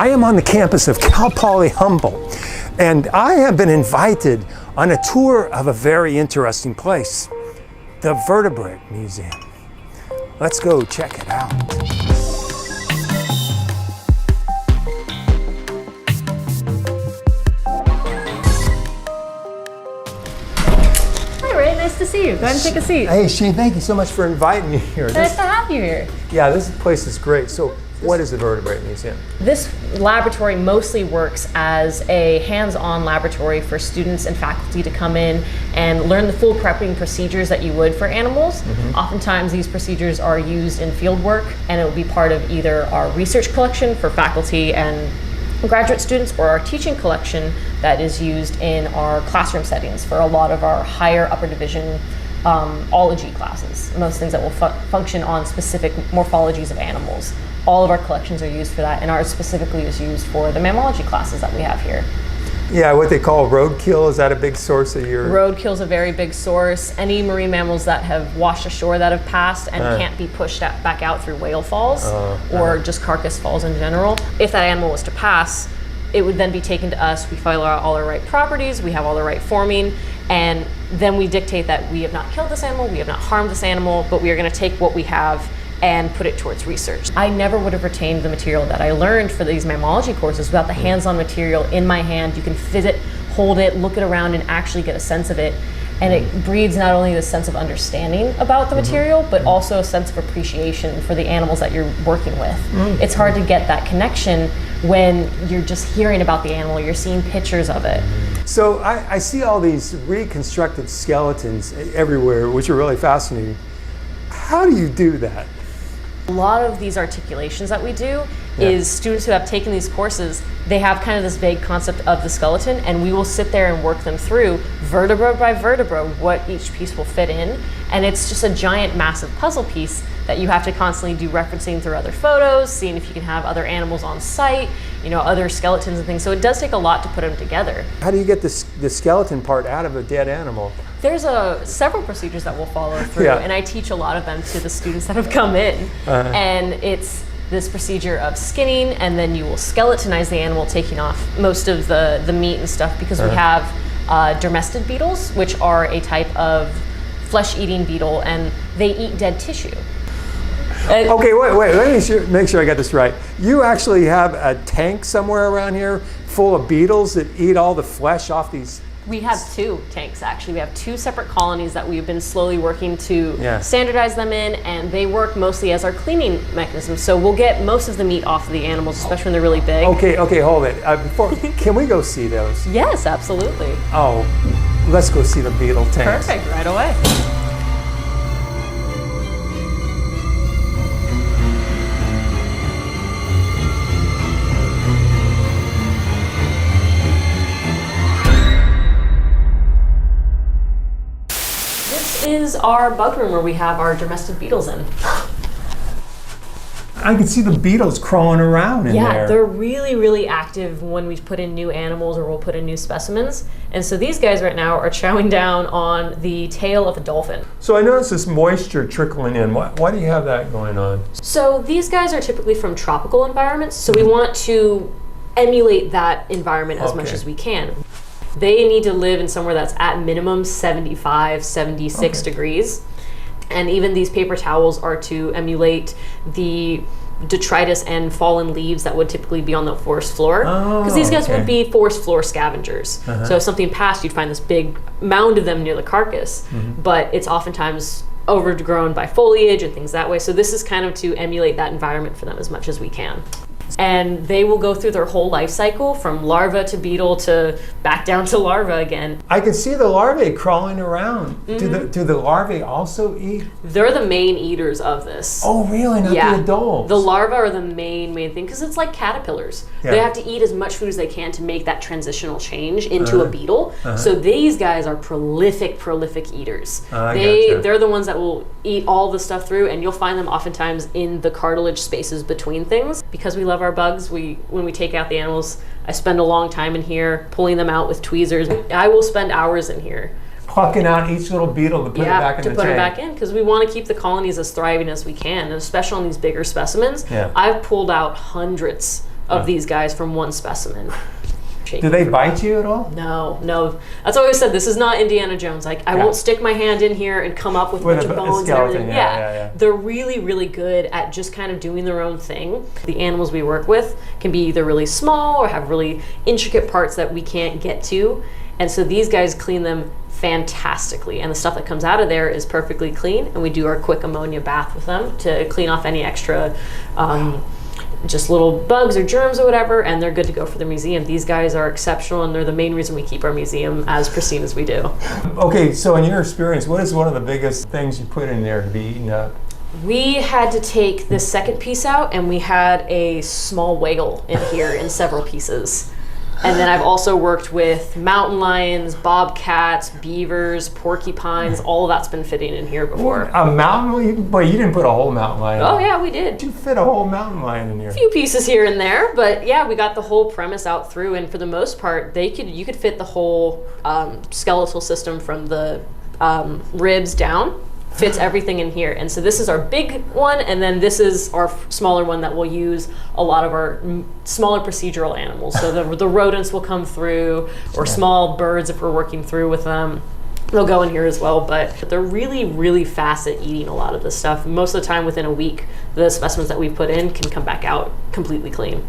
I am on the campus of Cal Poly Humboldt, and I have been invited on a tour of a very interesting place, the Vertebrate Museum. Let's go check it out. Hi Ray, nice to see you. Go ahead and take a seat. Hey Shane, thank you so much for inviting me here. Nice to have you here. Yeah, this place is great. So what is the Vertebrate Museum? This laboratory mostly works as a hands-on laboratory for students and faculty to come in and learn the full prepping procedures that you would for animals. Oftentimes these procedures are used in field work, and it will be part of either our research collection for faculty and graduate students or our teaching collection that is used in our classroom settings for a lot of our higher upper division ology classes, and those things that will function on specific morphologies of animals. All of our collections are used for that, and ours specifically is used for the mammalogy classes that we have here. Yeah, what they call roadkill, is that a big source of your... Roadkill is a very big source. Any marine mammals that have washed ashore that have passed and can't be pushed back out through whale falls or just carcass falls in general. If that animal was to pass, it would then be taken to us. We file out all our right properties, we have all the right forming, and then we dictate that we have not killed this animal, we have not harmed this animal, but we are going to take what we have and put it towards research. I never would have retained the material that I learned for these mammalogy courses without the hands-on material in my hand. You can visit, hold it, look it around, and actually get a sense of it. And it breeds not only the sense of understanding about the material, but also a sense of appreciation for the animals that you're working with. It's hard to get that connection when you're just hearing about the animal, you're seeing pictures of it. So I see all these reconstructed skeletons everywhere, which are really fascinating. How do you do that? A lot of these articulations that we do is students who have taken these courses, they have kind of this vague concept of the skeleton, and we will sit there and work them through vertebra by vertebra what each piece will fit in. And it's just a giant massive puzzle piece that you have to constantly do referencing through other photos, seeing if you can have other animals on site, you know, other skeletons and things. So it does take a lot to put them together. How do you get the skeleton part out of a dead animal? There's several procedures that we'll follow through, and I teach a lot of them to the students that have come in. And it's this procedure of skinning, and then you will skeletonize the animal, taking off most of the meat and stuff, because we have dermestid beetles, which are a type of flesh-eating beetle, and they eat dead tissue. Okay, wait, let me make sure I got this right. You actually have a tank somewhere around here full of beetles that eat all the flesh off these? We have two tanks, actually. We have two separate colonies that we've been slowly working to standardize them in, and they work mostly as our cleaning mechanism. So we'll get most of the meat off of the animals, especially when they're really big. Okay, hold it. Can we go see those? Yes, absolutely. Oh, let's go see the beetle tanks. Perfect, right away. Is our bug room where we have our domestic beetles in. I can see the beetles crawling around in there. Yeah, they're really, really active when we put in new animals or we'll put in new specimens. And so these guys right now are chowing down on the tail of a dolphin. So I noticed this moisture trickling in. Why do you have that going on? So these guys are typically from tropical environments, so we want to emulate that environment as much as we can. They need to live in somewhere that's at minimum 75, 76 degrees. And even these paper towels are to emulate the detritus and fallen leaves that would typically be on the forest floor. Because these guys would be forest floor scavengers. So if something passed, you'd find this big mound of them near the carcass. But it's oftentimes overgrown by foliage and things that way. So this is kind of to emulate that environment for them as much as we can. And they will go through their whole life cycle from larva to beetle to back down to larva again. I can see the larvae crawling around. Do the larvae also eat? They're the main eaters of this. Oh, really? Not the adults? The larvae are the main thing, because it's like caterpillars. They have to eat as much food as they can to make that transitional change into a beetle. So these guys are prolific eaters. They're the ones that will eat all the stuff through, and you'll find them oftentimes in the cartilage spaces between things. Because we love our bugs, when we take out the animals, I spend a long time in here pulling them out with tweezers. I will spend hours in here plucking out each little beetle to put it back in the tank. To put it back in, because we want to keep the colonies as thriving as we can, and especially on these bigger specimens. I've pulled out hundreds of these guys from one specimen. Do they bite you at all? No, no. That's why I always said this is not Indiana Jones. Like I won't stick my hand in here and come up with a bunch of bones and everything. Yeah. They're really, really good at just kind of doing their own thing. The animals we work with can be either really small or have really intricate parts that we can't get to. And so these guys clean them fantastically. And the stuff that comes out of there is perfectly clean. And we do our quick ammonia bath with them to clean off any extra just little bugs or germs or whatever, and they're good to go for the museum. These guys are exceptional, and they're the main reason we keep our museum as pristine as we do. Okay, so in your experience, what is one of the biggest things you put in there to be eaten up? We had to take this second piece out, and we had a small whale in here in several pieces. And then I've also worked with mountain lions, bobcats, beavers, porcupines. All of that's been fitting in here before. A mountain lion? Boy, you didn't put a whole mountain lion. Oh yeah, we did. You fit a whole mountain lion in here. A few pieces here and there, but yeah, we got the whole premise out through. And for the most part, you could fit the whole skeletal system from the ribs down. Fits everything in here. And so this is our big one, and then this is our smaller one that we'll use a lot of our smaller procedural animals. So the rodents will come through, or small birds if we're working through with them. They'll go in here as well, but they're really, really fast at eating a lot of this stuff. Most of the time, within a week, the specimens that we put in can come back out completely clean.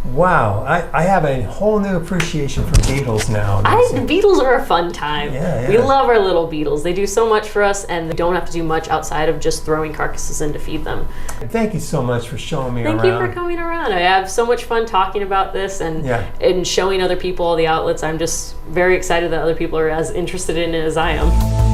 Wow, I have a whole new appreciation for beetles now. Beetles are a fun time. Yeah. We love our little beetles. They do so much for us, and they don't have to do much outside of just throwing carcasses in to feed them. Thank you so much for showing me around. Thank you for coming around. I have so much fun talking about this and showing other people all the outlets. I'm just very excited that other people are as interested in it as I am.